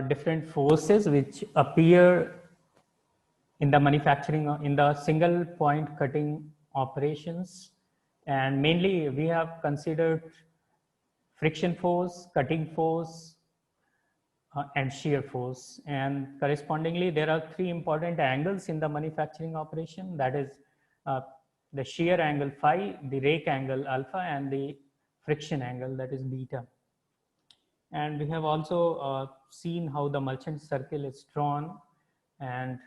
different forces which appear in the manufacturing, in the single point cutting operations. And mainly we have considered friction force, cutting force, and shear force. And correspondingly, there are three important angles in the manufacturing operation. That is uh, the shear angle phi, the rake angle alpha, and the friction angle, that is beta. And we have also seen how the Merchant circle is drawn and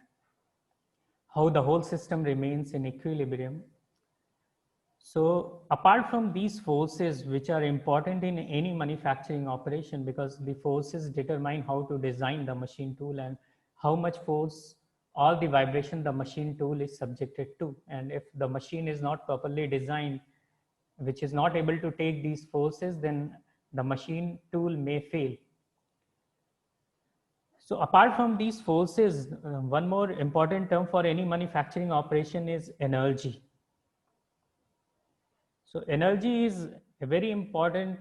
how the whole system remains in equilibrium. So apart from these forces, which are important in any manufacturing operation, because the forces determine how to design the machine tool and how much force, all the vibration the machine tool is subjected to. And if the machine is not properly designed, which is not able to take these forces, then the machine tool may fail. So apart from these forces, one more important term for any manufacturing operation is energy. So energy is a very important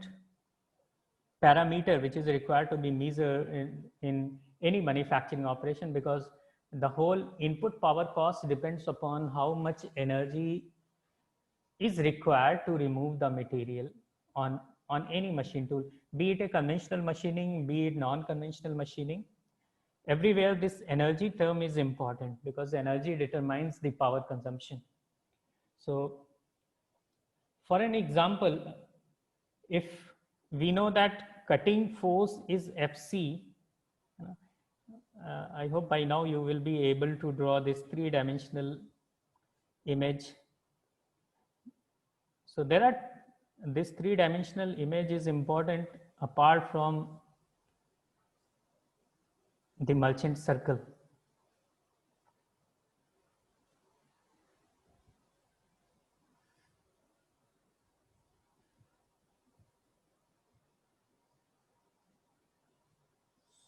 parameter which is required to be measured in any manufacturing operation, because the whole input power cost depends upon how much energy is required to remove the material on, on any machine tool, be it a conventional machining, be it non-conventional machining. Everywhere this energy term is important because energy determines the power consumption. So for an example, if we know that cutting force is Fc, I hope by now you will be able to draw this three-dimensional image. So there are, this three-dimensional image is important apart from the Merchant circle.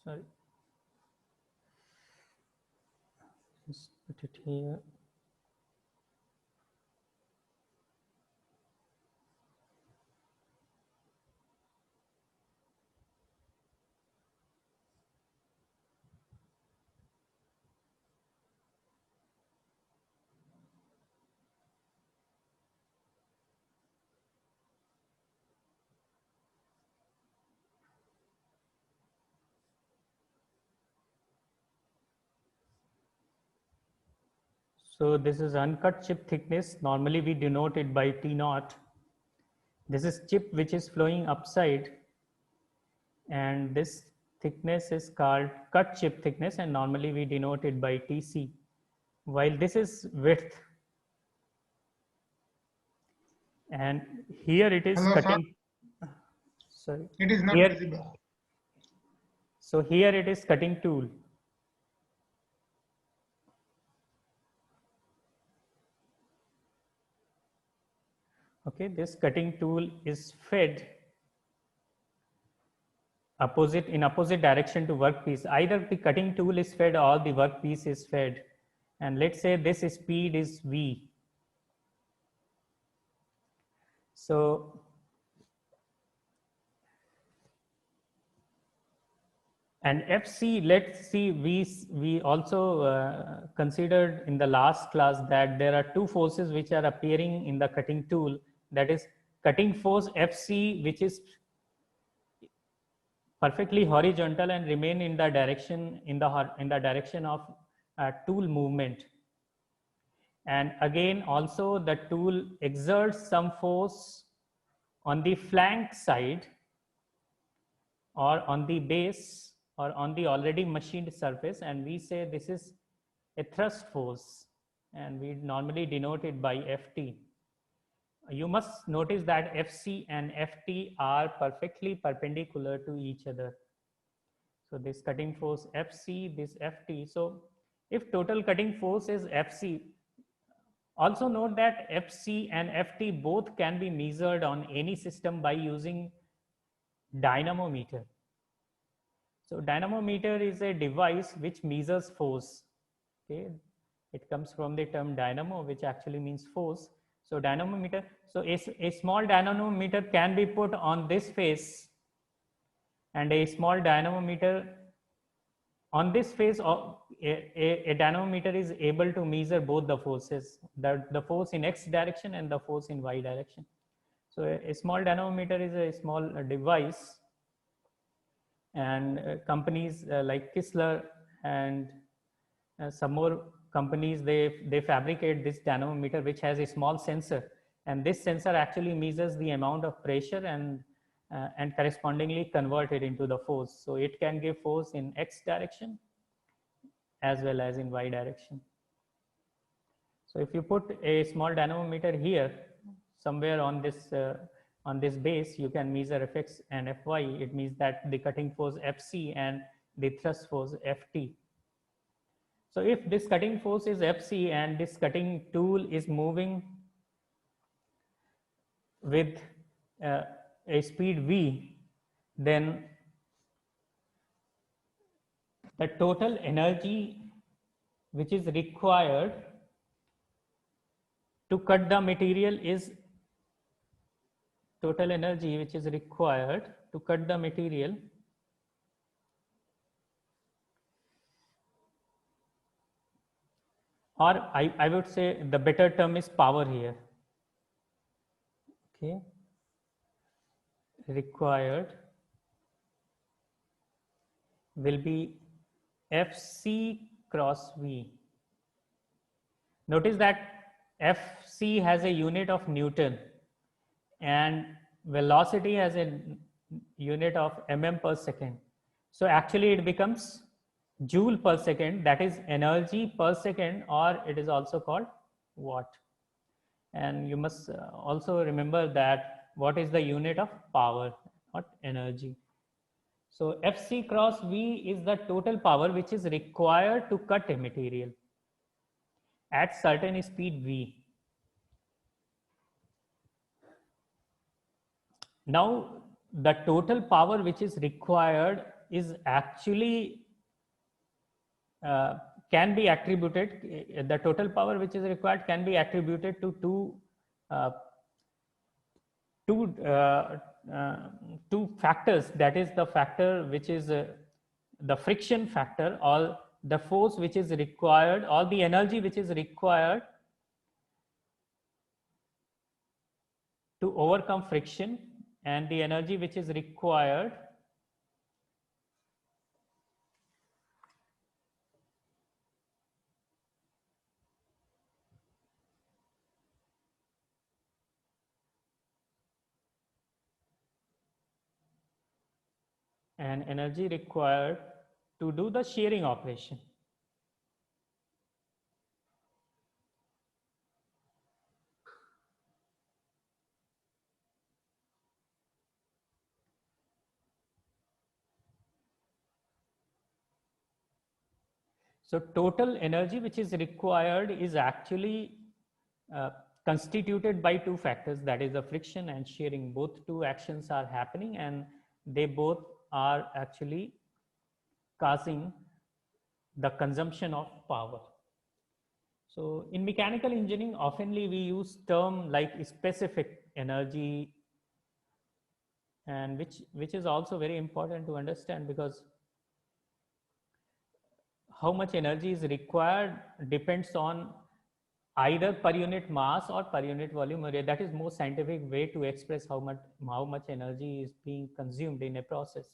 Sorry, just put it here. So this is uncut chip thickness. Normally we denote it by T naught. This is chip which is flowing upside, and this thickness is called cut chip thickness, and normally we denote it by TC. While this is width, and here it is Hello, cutting. sir. Sorry. It is not Here, visible. so here it is cutting tool. Okay, this cutting tool is fed opposite, in opposite direction to workpiece. Either the cutting tool is fed or the workpiece is fed. And let's say this speed is V. So and FC, let's see, we also considered in the last class that there are two forces which are appearing in the cutting tool. That is cutting force FC, which is perfectly horizontal and remain in the direction, in the direction of tool movement. And again, also the tool exerts some force on the flank side or on the base or on the already machined surface, and we say this is a thrust force, and we normally denote it by Ft. You must notice that Fc and Ft are perfectly perpendicular to each other. So this cutting force Fc, this Ft. So if total cutting force is Fc, also note that Fc and Ft both can be measured on any system by using dynamometer. So dynamometer is a device which measures force. Okay, it comes from the term dynamo, which actually means force. So dynamometer. So a small dynamometer can be put on this face, and a small dynamometer on this phase, a dynamometer is able to measure both the forces, the force in x direction and the force in y direction. So a small dynamometer is a small device, and companies like Kistler and some more companies, they fabricate this dynamometer which has a small sensor, and this sensor actually measures the amount of pressure and correspondingly convert it into the force. So it can give force in x direction as well as in y direction. So if you put a small dynamometer here somewhere on this base, you can measure Fx and Fy. It means that the cutting force Fc and the thrust force Ft. So if this cutting force is Fc and this cutting tool is moving with uh, a speed v, then the total energy which is required to cut the material is total energy which is required to cut the material or I would say the better term is power here. Okay, required will be Fc cross V. Notice that Fc has a unit of Newton and velocity has a unit of mm per second. So actually it becomes joule per second, that is energy per second, or it is also called watt. And you must also remember that what is the unit of power, not energy. So Fc cross V is the total power which is required to cut a material at certain speed V. Now, the total power which is required is actually can be attributed, the total power which is required can be attributed to uh, two, uh, uh, two factors. That is the factor which is the friction factor, or the force which is required, or the energy which is required to overcome friction, and the energy which is required and energy required to do the shearing operation. So total energy which is required is actually uh, constituted by two factors, that is the friction and shearing. Both two actions are happening and they both are actually causing the consumption of power. So in mechanical engineering, oftenly we use term like specific energy, and which is also very important to understand, because how much energy is required depends on either per unit mass or per unit volume area. That is more scientific way to express how much energy is being consumed in a process.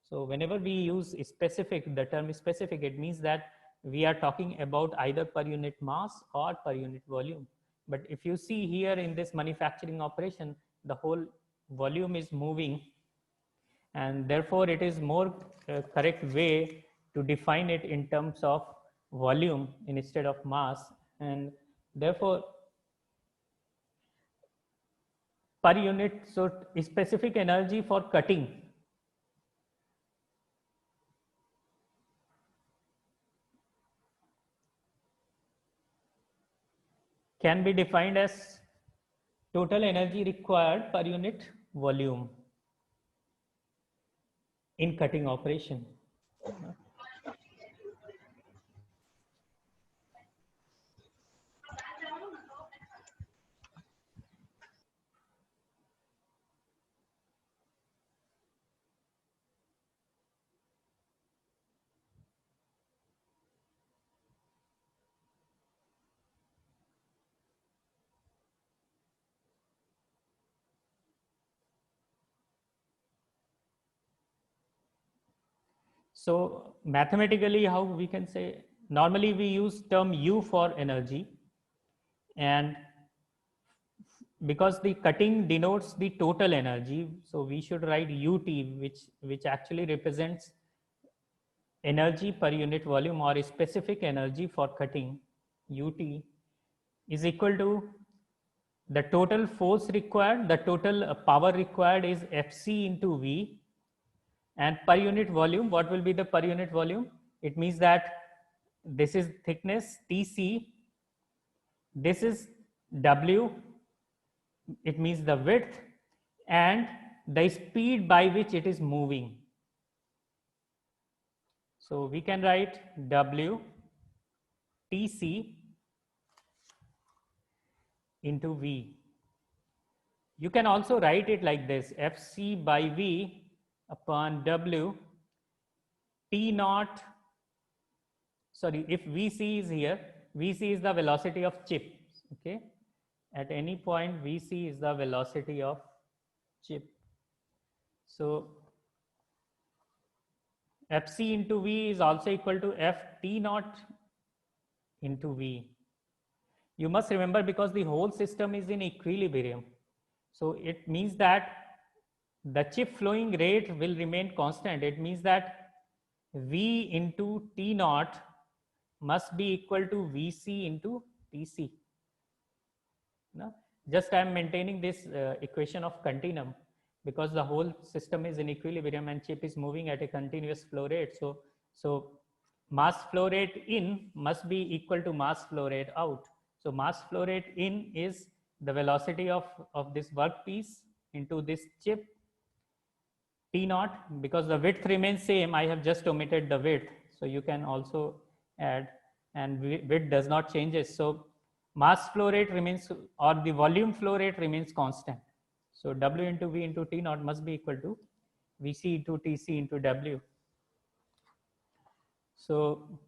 So whenever we use specific, the term specific, it means that we are talking about either per unit mass or per unit volume. But if you see here in this manufacturing operation, the whole volume is moving, and therefore it is more correct way to define it in terms of volume instead of mass. And therefore per unit, so specific energy for cutting can be defined as total energy required per unit volume in cutting operation. So mathematically, how we can say, normally we use term U for energy, and because the cutting denotes the total energy, so we should write UT, which actually represents energy per unit volume or specific energy for cutting. UT is equal to the total force required, the total power required is Fc into V, and per unit volume, what will be the per unit volume? It means that this is thickness Tc, this is W, it means the width, and the speed by which it is moving. So we can write W Tc into V. You can also write it like this: Fc by V upon W T naught. Sorry, if Vc is here, Vc is the velocity of chip. Okay, at any point Vc is the velocity of chip. So Fc into V is also equal to Ft naught into V. You must remember, because the whole system is in equilibrium, so it means that the chip flowing rate will remain constant. It means that V into T naught must be equal to Vc into Tc. No? Just I am maintaining this equation of continuum, because the whole system is in equilibrium and chip is moving at a continuous flow rate. So mass flow rate in must be equal to mass flow rate out. So mass flow rate in is the velocity of this workpiece into this chip T naught, because the width remains same. I have just omitted the width, so you can also add, and width does not changes. So mass flow rate remains, or the volume flow rate remains constant. So W into V into T naught must be equal to Vc into Tc into W. So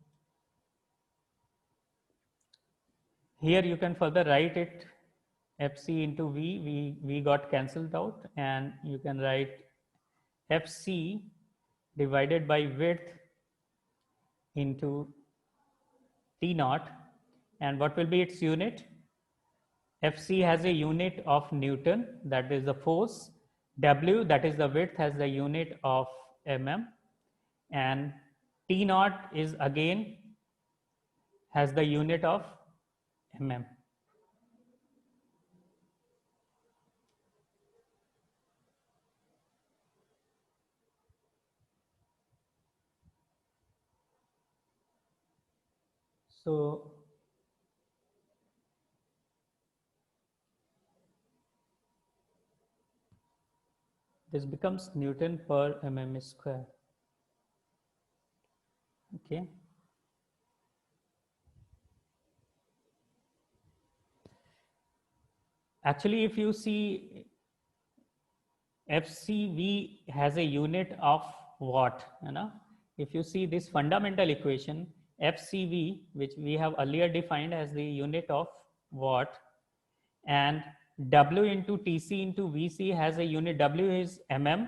here you can further write it Fc into V got cancelled out, and you can write Fc divided by width into T naught, and what will be its unit? Fc has a unit of Newton, that is the force. W, that is the width, has the unit of mm, and T naught is again has the unit of mm. So this becomes Newton per mm square. Okay. Actually, if you see, FCV has a unit of watt. You know? If you see this fundamental equation, FCV, which we have earlier defined as the unit of watt, and W into TC into VC has a unit. W is mm,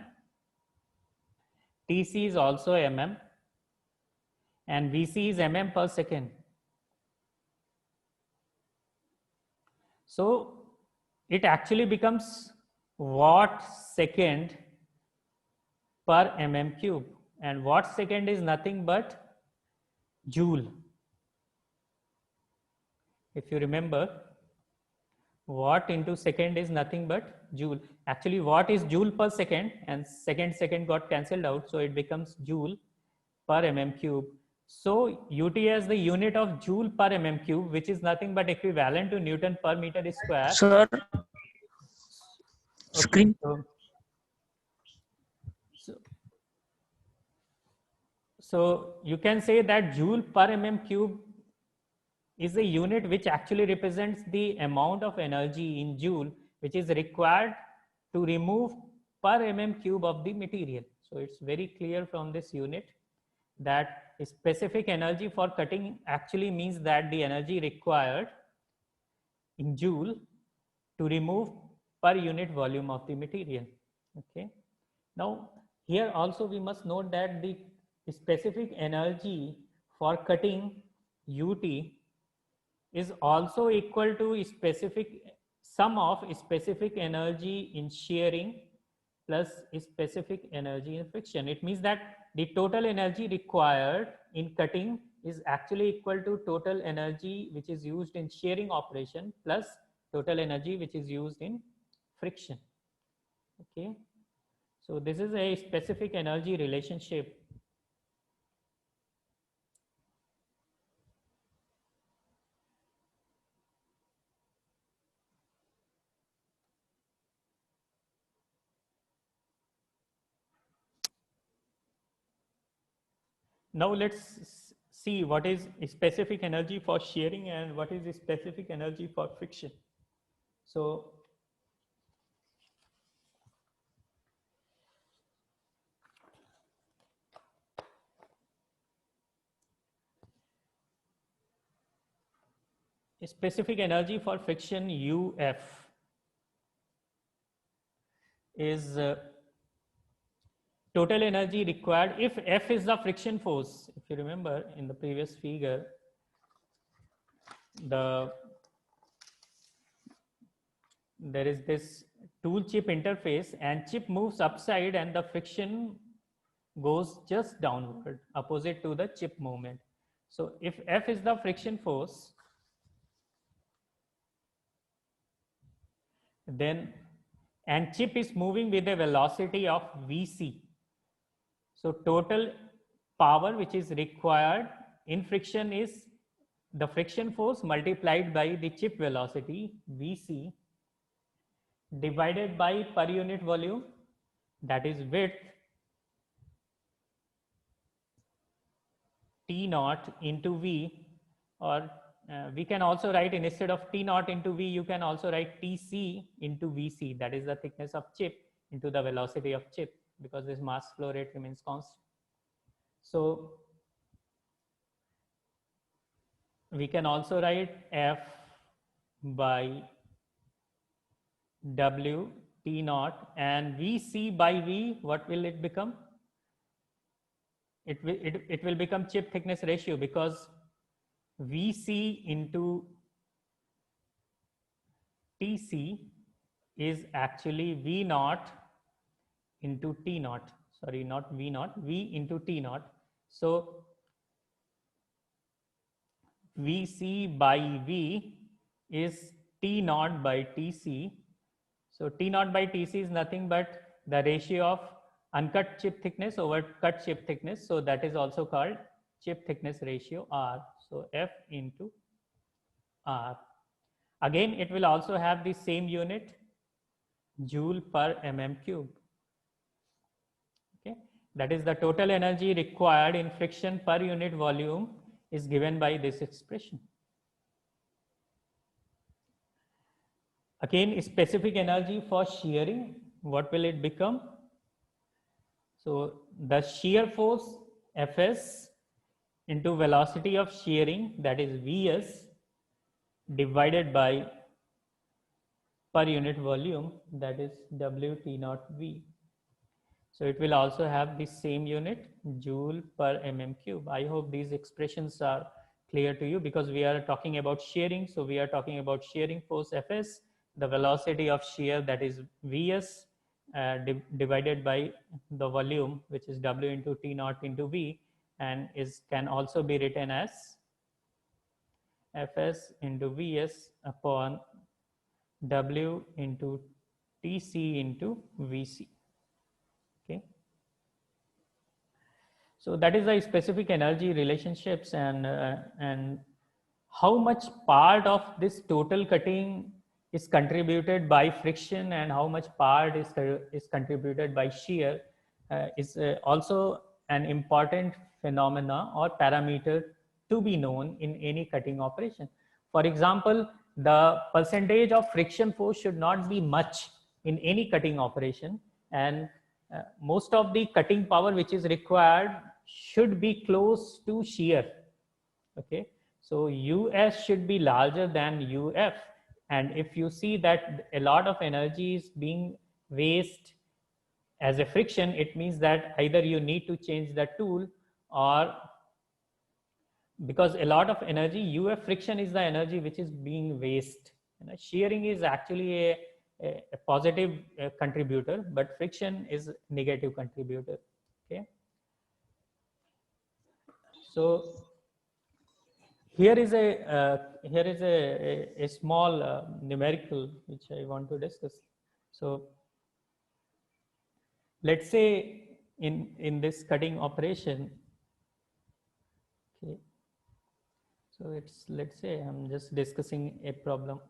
TC is also mm, and VC is mm per second. So it actually becomes watt second per mm cube, and watt second is nothing but joule. If you remember, watt into second is nothing but joule. Actually, watt is joule per second, and second got cancelled out, so it becomes joule per mm cube. So UT as the unit of joule per mm cube, which is nothing but equivalent to Newton per meter square. Sir, Okay, screen. So you can say that joule per mm cube is a unit which actually represents the amount of energy in joule which is required to remove per mm cube of the material. So it's very clear from this unit that specific energy for cutting actually means that the energy required in joule to remove per unit volume of the material. Okay. Now here also we must note that the specific energy for cutting ut is also equal to specific sum of specific energy in shearing plus specific energy in friction. It means that the total energy required in cutting is actually equal to total energy which is used in shearing operation plus total energy which is used in friction. Okay, so this is a specific energy relationship. Now let's see what is specific energy for shearing and what is specific energy for friction. So specific energy for friction UF is total energy required if F is the friction force. If you remember in the previous figure, there is this tool chip interface and chip moves upside and the friction goes just downward opposite to the chip movement. So if F is the friction force, then and chip is moving with a velocity of Vc. So total power which is required in friction is the friction force multiplied by the chip velocity Vc divided by per unit volume, that is width T naught into V, or we can also write instead of T naught into V, you can also write Tc into Vc, that is the thickness of chip into the velocity of chip, because this mass flow rate remains constant. So we can also write F by W T naught, and Vc by V, what will it become? It will become chip thickness ratio, because Vc into Tc is actually V naught into T naught. Sorry, not V naught, V into T naught. So Vc by V is T naught by Tc. So T naught by Tc is nothing but the ratio of uncut chip thickness over cut chip thickness. So that is also called chip thickness ratio R. So F into R. Again, it will also have the same unit, joule per mm cube. Okay, that is the total energy required in friction per unit volume is given by this expression. Again, specific energy for shearing, what will it become? So the shear force Fs into velocity of shearing, that is Vs, divided by per unit volume, that is Wt naught V. So it will also have the same unit, joule per mm cube. I hope these expressions are clear to you, because we are talking about shearing. So we are talking about shearing force Fs, the velocity of shear, that is Vs, divided by the volume, which is W into T naught into V, and can also be written as Fs into Vs upon W into Tc into Vc. Okay. So that is the specific energy relationships, and how much part of this total cutting is contributed by friction and how much part is contributed by shear is also an important phenomena or parameter to be known in any cutting operation. For example, the percentage of friction force should not be much in any cutting operation, and most of the cutting power which is required should be close to shear. Okay, so US should be larger than UF, and if you see that a lot of energy is being waste as a friction, it means that either you need to change the tool or because a lot of energy, UF friction is the energy which is being waste. Shearing is actually a positive contributor, but friction is negative contributor. Okay. So here is a small numerical which I want to discuss. So let's say in this cutting operation, okay, so it's, let's say I'm just discussing a problem,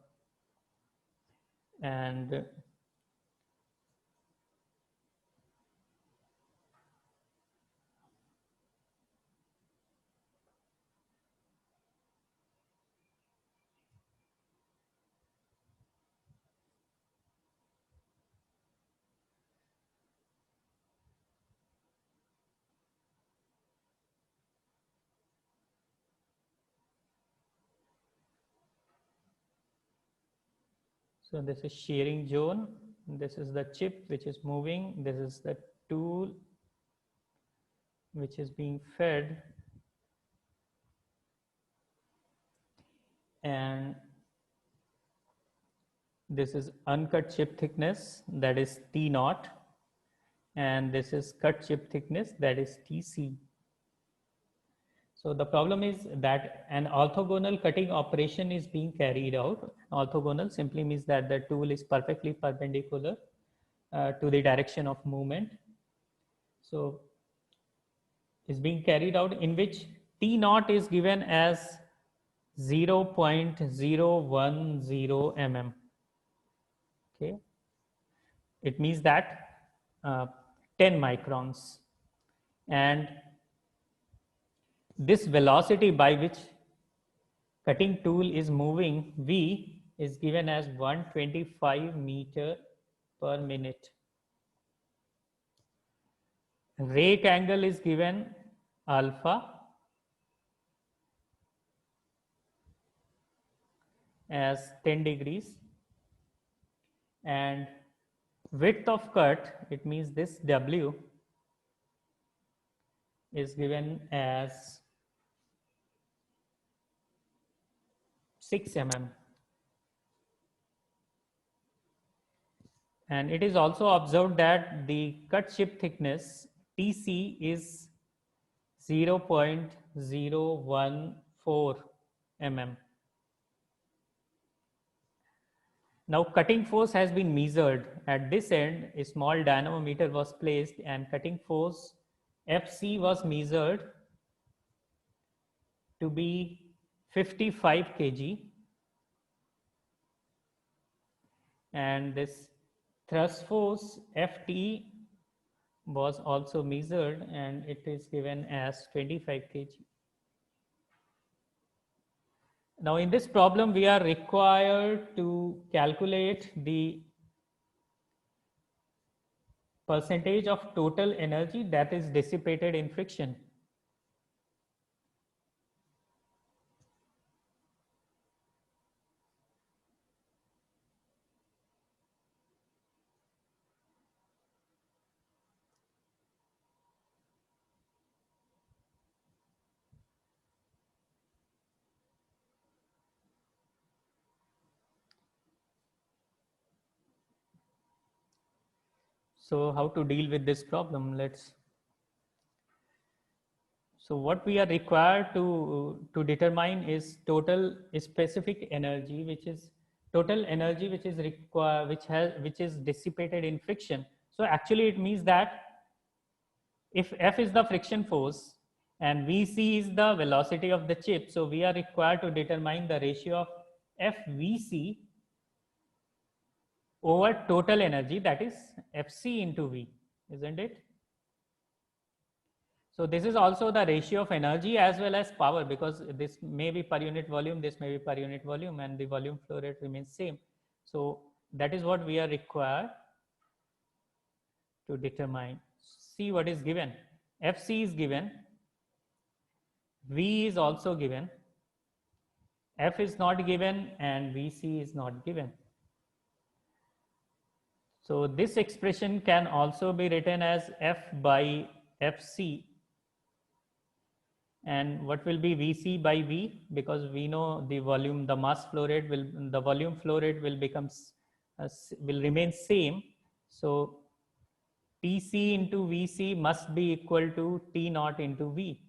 and so this is shearing zone, this is the chip which is moving, this is the tool which is being fed, and this is uncut chip thickness, that is T naught, and this is cut chip thickness, that is TC. So the problem is that an orthogonal cutting operation is being carried out. Orthogonal simply means that the tool is perfectly perpendicular to the direction of movement. So is being carried out in which T naught is given as 0.010 mm. Okay, it means that 10 microns, and this velocity by which cutting tool is moving, V, is given as 125 meter per minute. Rake angle is given alpha as 10 degrees, and width of cut, it means this W, is given as 6 mm. And it is also observed that the cut chip thickness TC is 0.014 mm. Now cutting force has been measured. At this end, a small dynamometer was placed and cutting force FC was measured to be 55 kg, and this thrust force FT was also measured and it is given as 25 kg. Now in this problem, we are required to calculate the percentage of total energy that is dissipated in friction. So how to deal with this problem? So what we are required to determine is total specific energy, which is total energy which is required, which is dissipated in friction. So actually it means that if F is the friction force and Vc is the velocity of the chip, so we are required to determine the ratio of FVC over total energy, that is Fc into V, isn't it? So this is also the ratio of energy as well as power, because this may be per unit volume, this may be per unit volume, and the volume flow rate remains same. So that is what we are required to determine. See what is given. Fc is given, V is also given, F is not given, and Vc is not given. So this expression can also be written as F by Fc And what will be Vc by V? Because we know the volume, the mass flow rate will, the volume flow rate will become, will remain same. So Tc into Vc must be equal to T naught into V.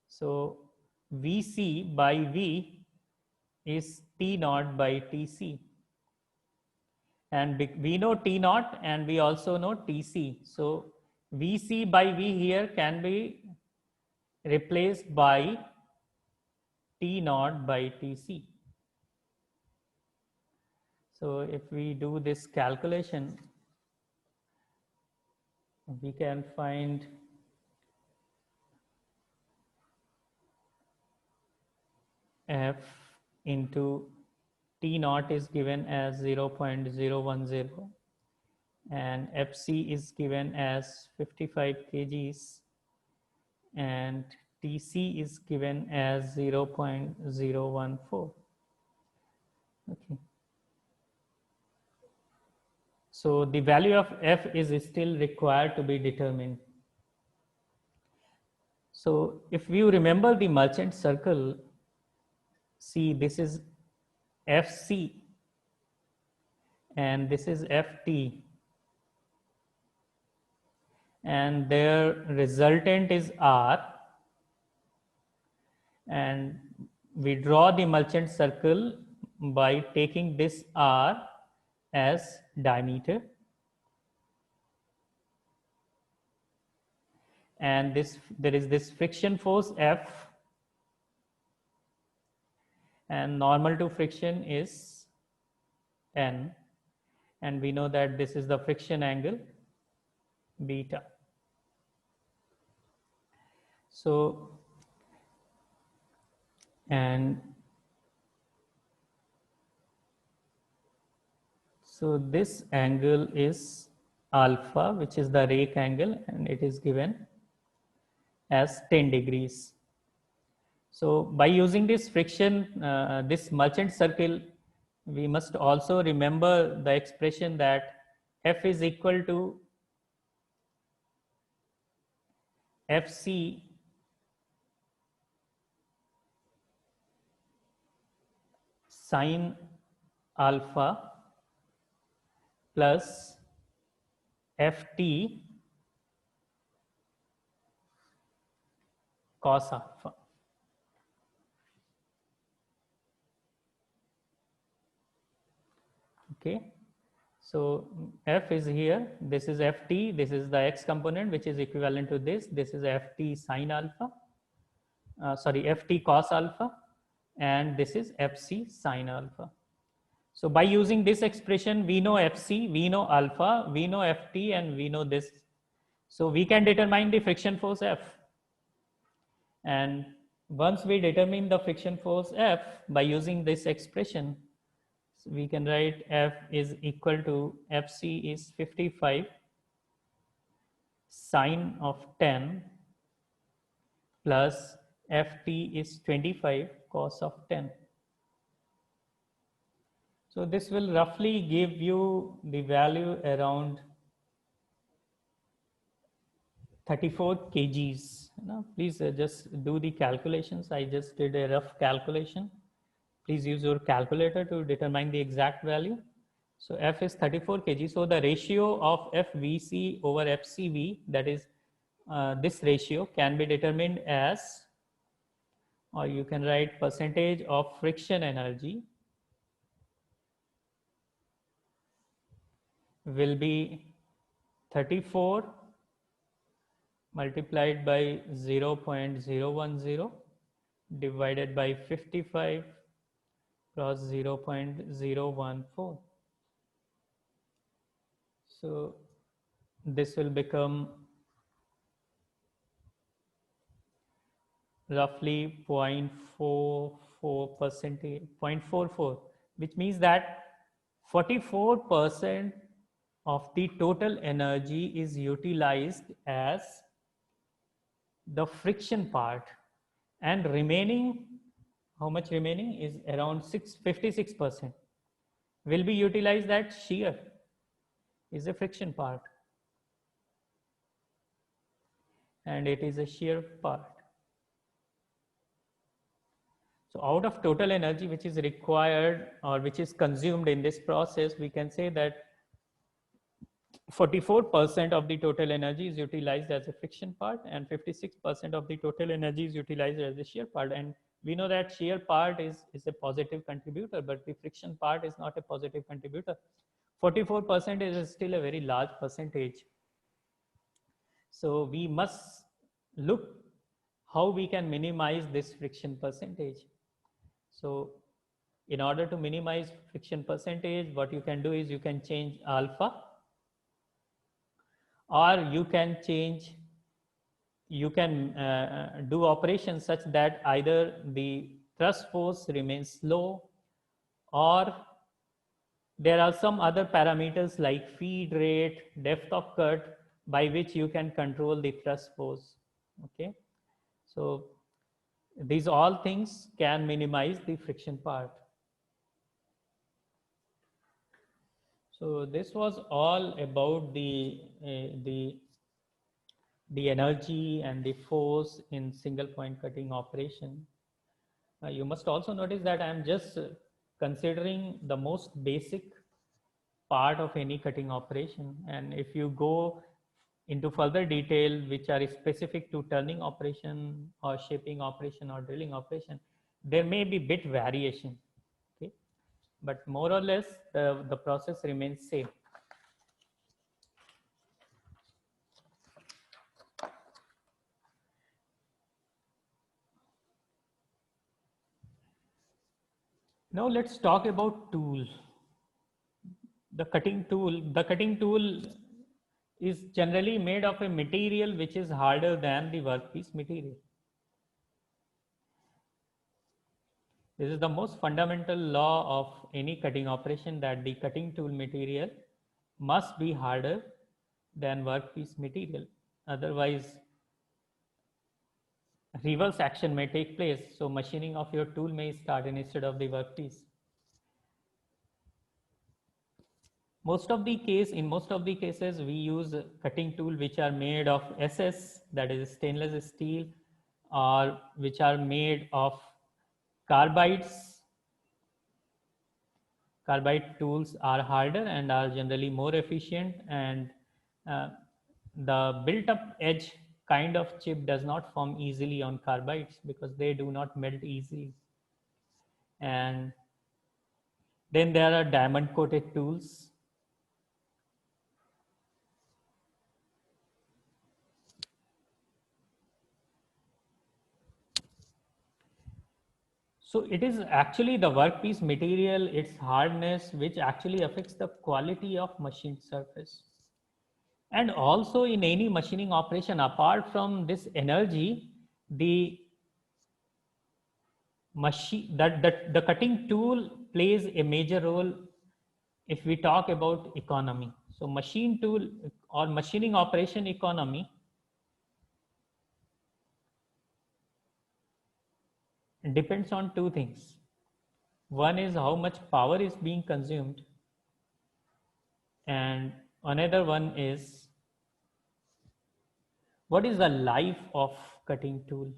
So Vc by V is T naught by Tc. And we know T naught and we also know Tc. So Vc by V here can be replaced by T naught by Tc. So if we do this calculation, we can find F into T naught is given as 0.010 and Fc is given as 55 kgs and Tc is given as 0.014. Okay. So the value of F is still required to be determined. So if you remember the merchant circle, see this is Fc and this is Ft and their resultant is R, and we draw the merchant circle by taking this R as diameter, and this there is this friction force F, and normal to friction is N, and we know that this is the friction angle beta. So and so this angle is alpha, which is the rake angle, and it is given as 10 degrees. So by using this friction, this merchant circle, we must also remember the expression that F is equal to Fc sine alpha plus Ft cos alpha. Okay. So F is here, this is Ft, this is the x component which is equivalent to this is Ft sine alpha, Ft cos alpha, and this is Fc sine alpha. So by using this expression, we know Fc, we know alpha, we know Ft, and we know this. So we can determine the friction force F. And once we determine the friction force F by using this expression, so we can write F is equal to Fc is 55 sine of 10 plus Ft is 25 cos of 10. So this will roughly give you the value around 34 kgs. Now, please just do the calculations. I just did a rough calculation. Please use your calculator to determine the exact value. So F is 34 kg. So the ratio of FVC over FCV, that is this ratio, can be determined as, or you can write percentage of friction energy will be 34 multiplied by 0.010 divided by 55 cross 0.014. So this will become roughly 0.44%, 0.44, which means that 44% of the total energy is utilized as the friction part, and remaining, how much remaining is around 56% will be utilized at shear, is a friction part, and it is a shear part. So out of total energy which is required or which is consumed in this process, we can say that 44% of the total energy is utilized as a friction part, and 56% of the total energy is utilized as a shear part. And we know that shear part is a positive contributor, but the friction part is not a positive contributor. 44% is still a very large percentage. So we must look how we can minimize this friction percentage. So in order to minimize friction percentage, what you can do is you can change alpha, or you can do operations such that either the thrust force remains low, or there are some other parameters like feed rate, depth of cut, by which you can control the thrust force. Okay, so these all things can minimize the friction part. So this was all about the energy and the force in single point cutting operation. You must also notice that I am just considering the most basic part of any cutting operation. And if you go into further detail, which are specific to turning operation or shaping operation or drilling operation, there may be bit variation. Okay, but more or less the process remains same. Now let's talk about tool. The cutting tool is generally made of a material which is harder than the workpiece material. This is the most fundamental law of any cutting operation, that the cutting tool material must be harder than workpiece material. Otherwise, reverse action may take place. So machining of your tool may start instead of the workpiece. In most of the cases, we use cutting tool which are made of SS, that is stainless steel, or which are made of carbides. Carbide tools are harder and are generally more efficient, and the built-up edge kind of chip does not form easily on carbides because they do not melt easily. And then there are diamond-coated tools. So it is actually the workpiece material, its hardness, which actually affects the quality of machined surface. And also in any machining operation, apart from this energy, the the cutting tool plays a major role if we talk about economy. So machine tool or machining operation economy depends on two things. One is how much power is being consumed, and another one is what is the life of cutting tool.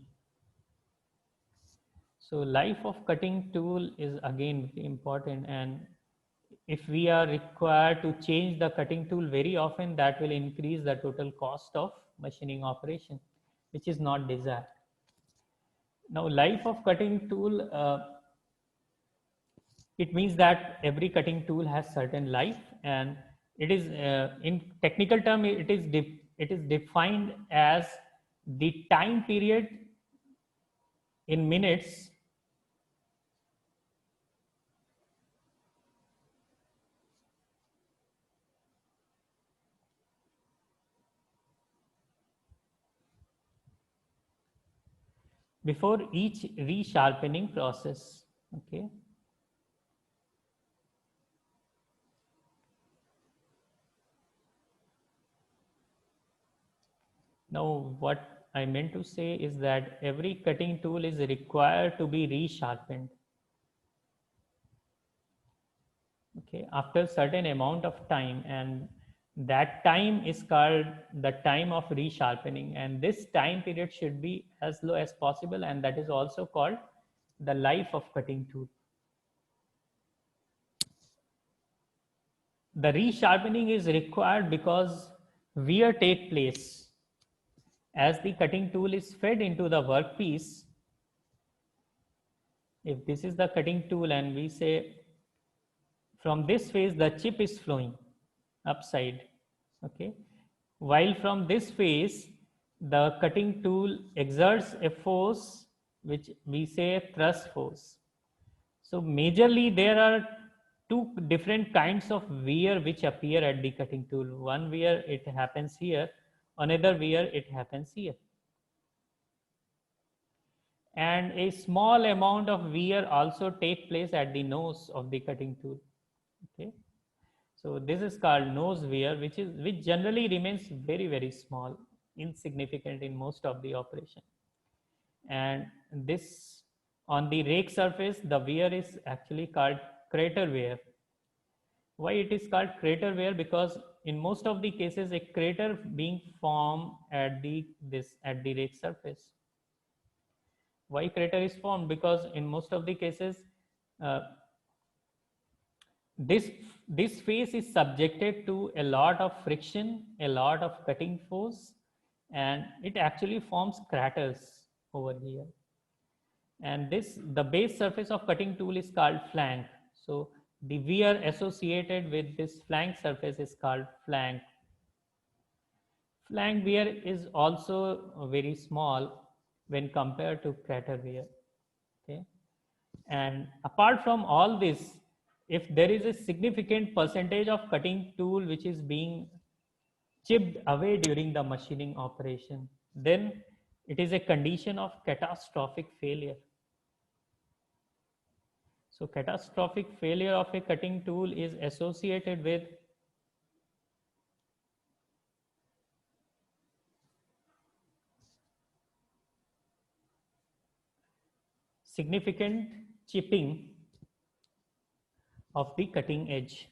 So life of cutting tool is again very important, and if we are required to change the cutting tool very often, that will increase the total cost of machining operation, which is not desired. Now, life of cutting tool, it means that every cutting tool has certain life, and it is in technical term it is defined as the time period in minutes before each resharpening process. Okay. Now, what I meant to say is that every cutting tool is required to be resharpened. Okay, after certain amount of time, and that time is called the time of resharpening, and this time period should be as low as possible, and that is also called the life of cutting tool. The resharpening is required because wear take place. As the cutting tool is fed into the workpiece, if this is the cutting tool and we say from this phase the chip is flowing upside, okay, while from this phase the cutting tool exerts a force which we say thrust force. So majorly there are two different kinds of wear which appear at the cutting tool. One wear it happens here, another wear it happens here. And a small amount of wear also take place at the nose of the cutting tool. Okay. So this is called nose wear, which generally remains very small, insignificant in most of the operation. And this on the rake surface, the wear is actually called crater wear. Why it is called crater wear? Because in most of the cases, a crater being formed at the rake surface. Why crater is formed? Because in most of the cases, uh, this this face is subjected to a lot of friction, a lot of cutting force, and it actually forms craters over here. And this the base surface of cutting tool is called flank. So the wear associated with this flank surface is called flank. Flank wear is also very small when compared to crater wear. Okay. And apart from all this, if there is a significant percentage of cutting tool which is being chipped away during the machining operation, then it is a condition of catastrophic failure. So catastrophic failure of a cutting tool is associated with significant chipping of the cutting edge.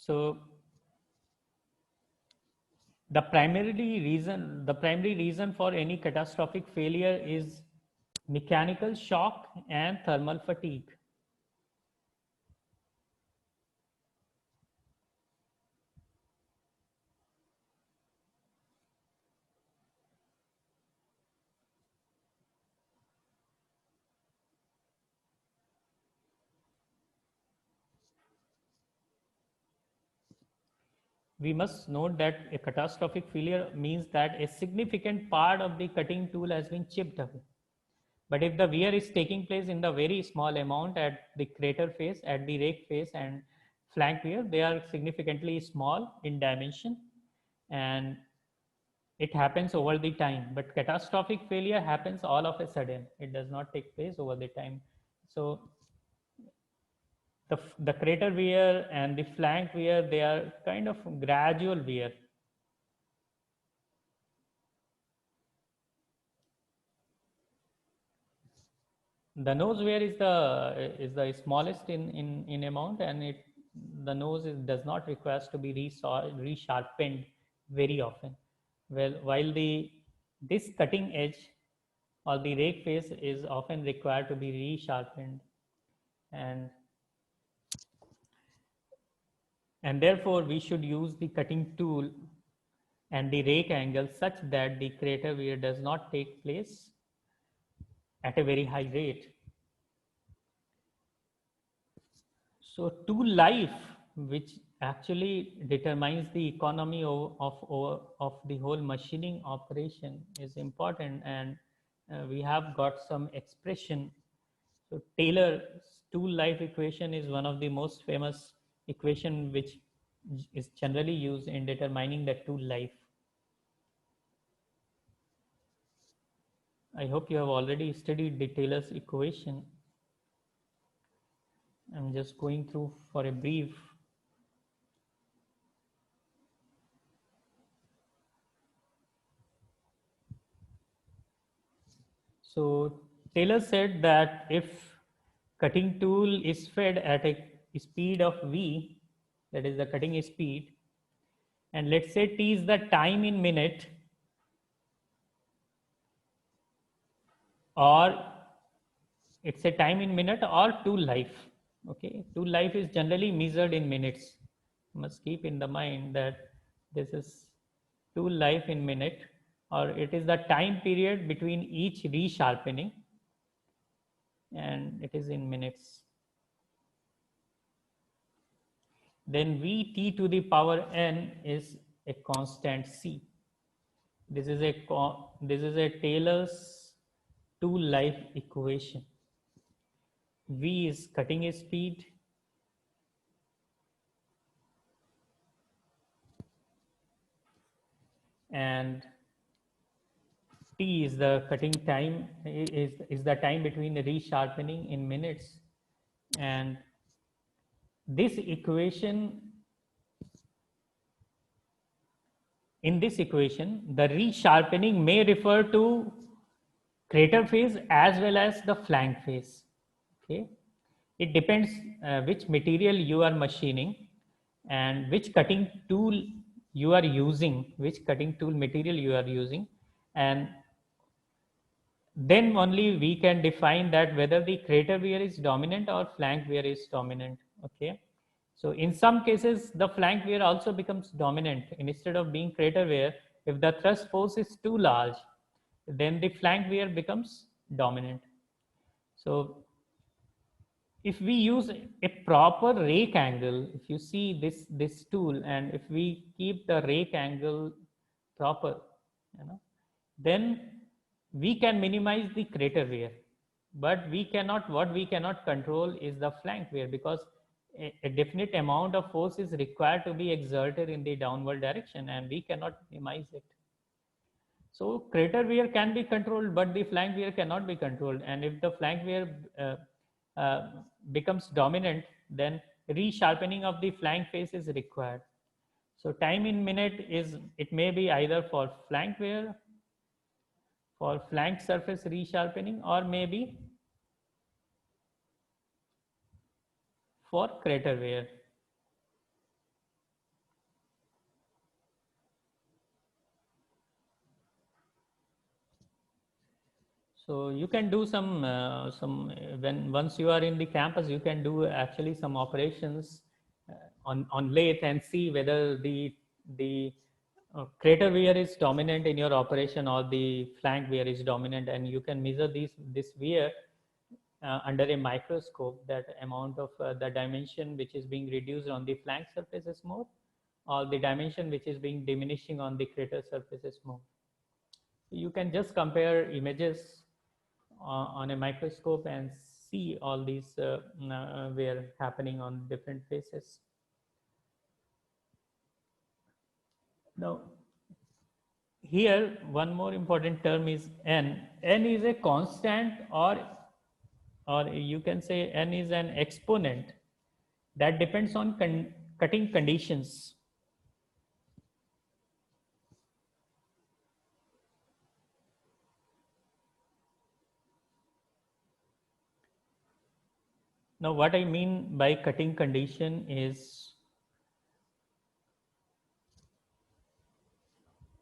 So the primary reason for any catastrophic failure is mechanical shock and thermal fatigue. We must note that a catastrophic failure means that a significant part of the cutting tool has been chipped away. But if the wear is taking place in the very small amount at the crater face, at the rake face and flank wear, they are significantly small in dimension and it happens over the time. But catastrophic failure happens all of a sudden. It does not take place over the time. So the crater wear and the flank wear, they are kind of gradual wear. The nose wear is the smallest in amount, and the nose does not require to be resharpened very often. Well, while this cutting edge or the rake face is often required to be resharpened, and and therefore we should use the cutting tool and the rake angle such that the crater wear does not take place at a very high rate. So tool life, which actually determines the economy of the whole machining operation, is important, and we have got some expression. So Taylor's tool life equation is one of the most famous equation which is generally used in determining the tool life. I hope you have already studied the Taylor's equation. I'm just going through for a brief. So Taylor said that if cutting tool is fed at a speed of V, that is the cutting speed, and let's say T is the time in minute, or it's a time in minute or tool life. Okay, tool life is generally measured in minutes. You must keep in the mind that this is tool life in minute, or it is the time period between each resharpening, and it is in minutes. Then Vt to the power n is a constant C. This is a Taylor's tool life equation. V is cutting speed, and T is the cutting time, is the time between resharpening in minutes. And this equation, in this equation, the resharpening may refer to crater phase as well as the flank phase. Okay, it depends which material you are machining and which cutting tool you are using, which cutting tool material you are using, and then only we can define that whether the crater wear is dominant or flank wear is dominant. Okay, so in some cases the flank wear also becomes dominant. Instead of being crater wear, if the thrust force is too large, then the flank wear becomes dominant. So if we use a proper rake angle, if you see this tool, and if we keep the rake angle proper, then we can minimize the crater wear. But we cannot, what we cannot control is the flank wear, because a definite amount of force is required to be exerted in the downward direction, and we cannot minimize it. So crater wear can be controlled, but the flank wear cannot be controlled. And if the flank wear becomes dominant, then resharpening of the flank face is required. So time in minute is, it may be either for flank wear, for flank surface resharpening, or maybe for crater wear. So you can do some when once you are in the campus, you can do actually some operations on lathe and see whether the crater wear is dominant in your operation or the flank wear is dominant, and you can measure this wear under a microscope, that amount of the dimension which is being reduced on the flank surface is more, or the dimension which is being diminishing on the crater surface is more. You can just compare images on a microscope and see all these wear happening on different faces. Now, here one more important term is n. N is a constant, or you can say n is an exponent that depends on cutting conditions. Now, what I mean by cutting condition is,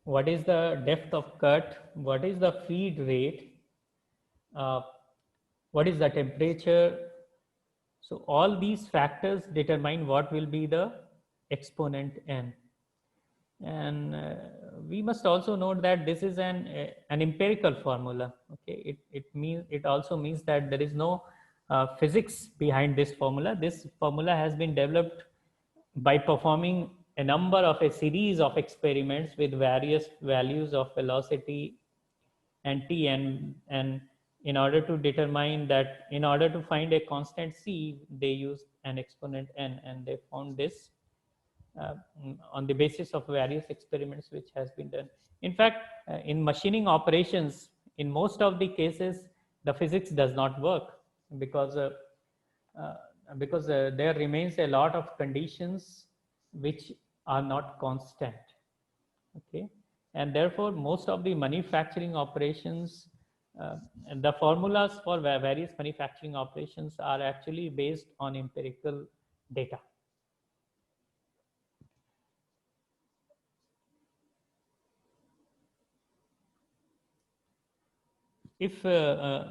what is the depth of cut, what is the feed rate, what is the temperature. So all these factors determine what will be the exponent n. And we must also note that this is an empirical formula. Okay, it also means that there is no physics behind this formula. This formula has been developed by performing a number of a series of experiments with various values of velocity and t, and in order to determine that, in order to find a constant c, they used an exponent n, and they found this on the basis of various experiments which has been done. In fact, in machining operations, in most of the cases, the physics does not work, because because there remains a lot of conditions which are not constant. Okay, and therefore most of the manufacturing operations, and the formulas for various manufacturing operations are actually based on empirical data. If a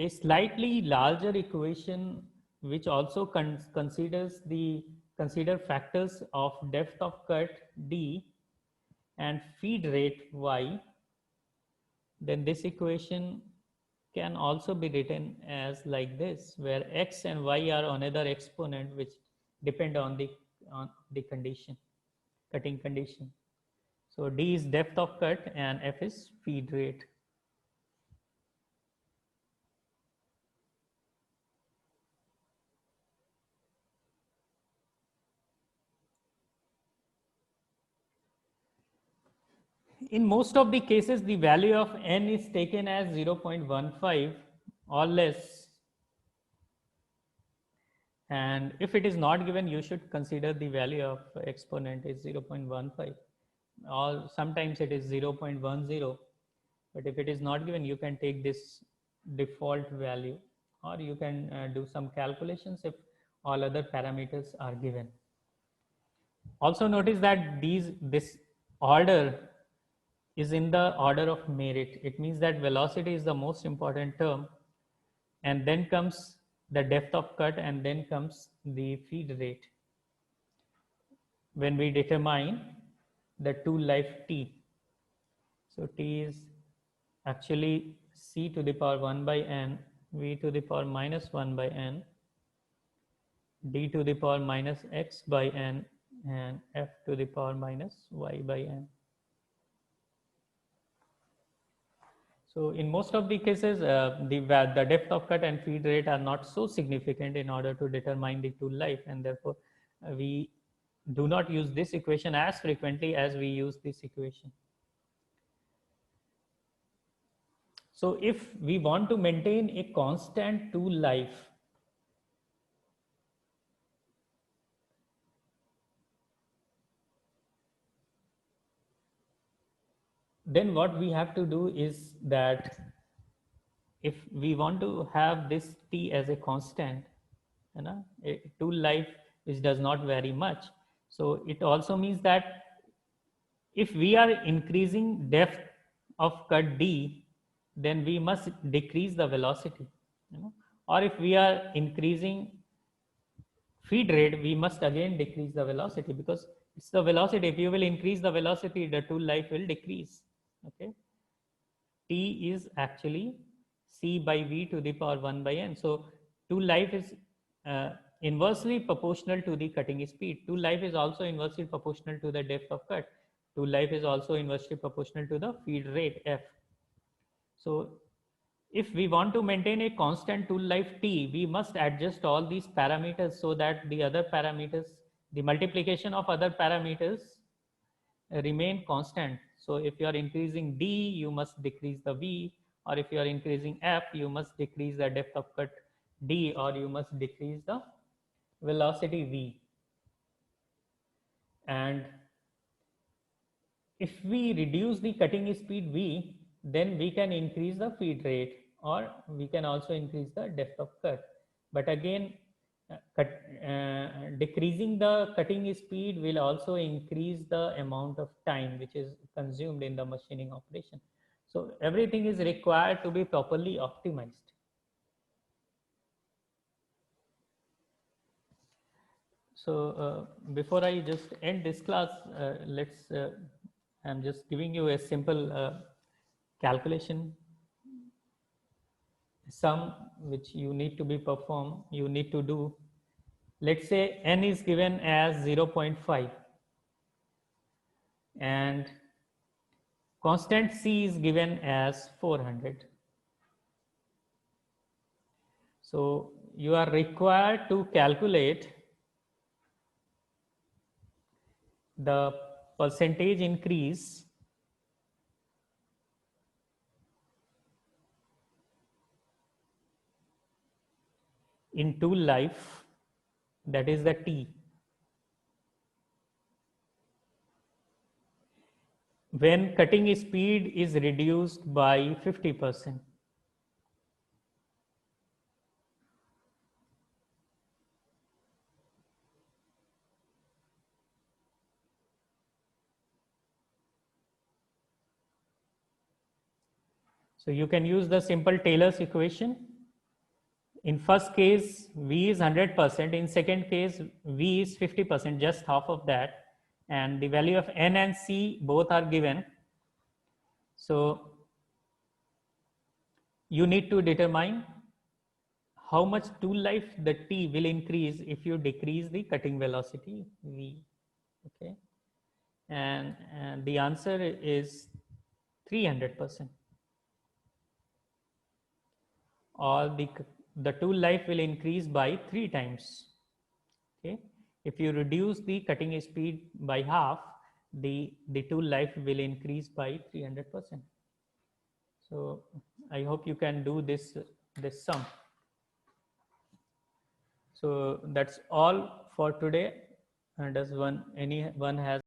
slightly larger equation which also consider factors of depth of cut d and feed rate y, then this equation can also be written as like this, where x and y are another exponent which depend on the condition, cutting condition. So d is depth of cut and f is feed rate. In most of the cases, the value of n is taken as 0.15 or less. And if it is not given, you should consider the value of exponent is 0.15, or sometimes it is 0.10. But if it is not given, you can take this default value, or you can do some calculations if all other parameters are given. Also notice that this order is in the order of merit. It means that velocity is the most important term, and then comes the depth of cut, and then comes the feed rate when we determine the tool life t. So t is actually c to the power 1 by n, v to the power minus 1 by n, d to the power minus x by n, and f to the power minus y by n. So in most of the cases, the depth of cut and feed rate are not so significant in order to determine the tool life, and therefore we do not use this equation as frequently as we use this equation. So if we want to maintain a constant tool life, then what we have to do is that if we want to have this t as a constant, a tool life which does not vary much, so it also means that if we are increasing depth of cut d, then we must decrease the velocity, or if we are increasing feed rate, we must again decrease the velocity, because it's the velocity. If you will increase the velocity, the tool life will decrease. Okay, t is actually c by v to the power 1 by n. So tool life is inversely proportional to the cutting speed. Tool life is also inversely proportional to the depth of cut. Tool life is also inversely proportional to the feed rate f. So if we want to maintain a constant tool life t, we must adjust all these parameters so that the other parameters, the multiplication of other parameters remain constant. So if you are increasing d, you must decrease the v, or if you are increasing f, you must decrease the depth of cut d, or you must decrease the velocity v. And if we reduce the cutting speed v, then we can increase the feed rate, or we can also increase the depth of cut. But again, decreasing the cutting speed will also increase the amount of time which is consumed in the machining operation. So everything is required to be properly optimized. So before I just end this class, I'm just giving you a simple calculation sum which you need to be performed, you need to do. Let's say n is given as 0.5 and constant c is given as 400. So you are required to calculate the percentage increase in tool life, that is the T, when cutting speed is reduced by 50%. So you can use the simple Taylor's equation. In first case, V is 100%. In second case, V is 50%, just half of that. And the value of N and C both are given. So you need to determine how much tool life the T will increase if you decrease the cutting velocity V. Okay. And the answer is 300%. Or the tool life will increase by 3 times. Okay. If you reduce the cutting speed by half, the tool life will increase by 300%. So I hope you can do this sum. So that's all for today. And does anyone has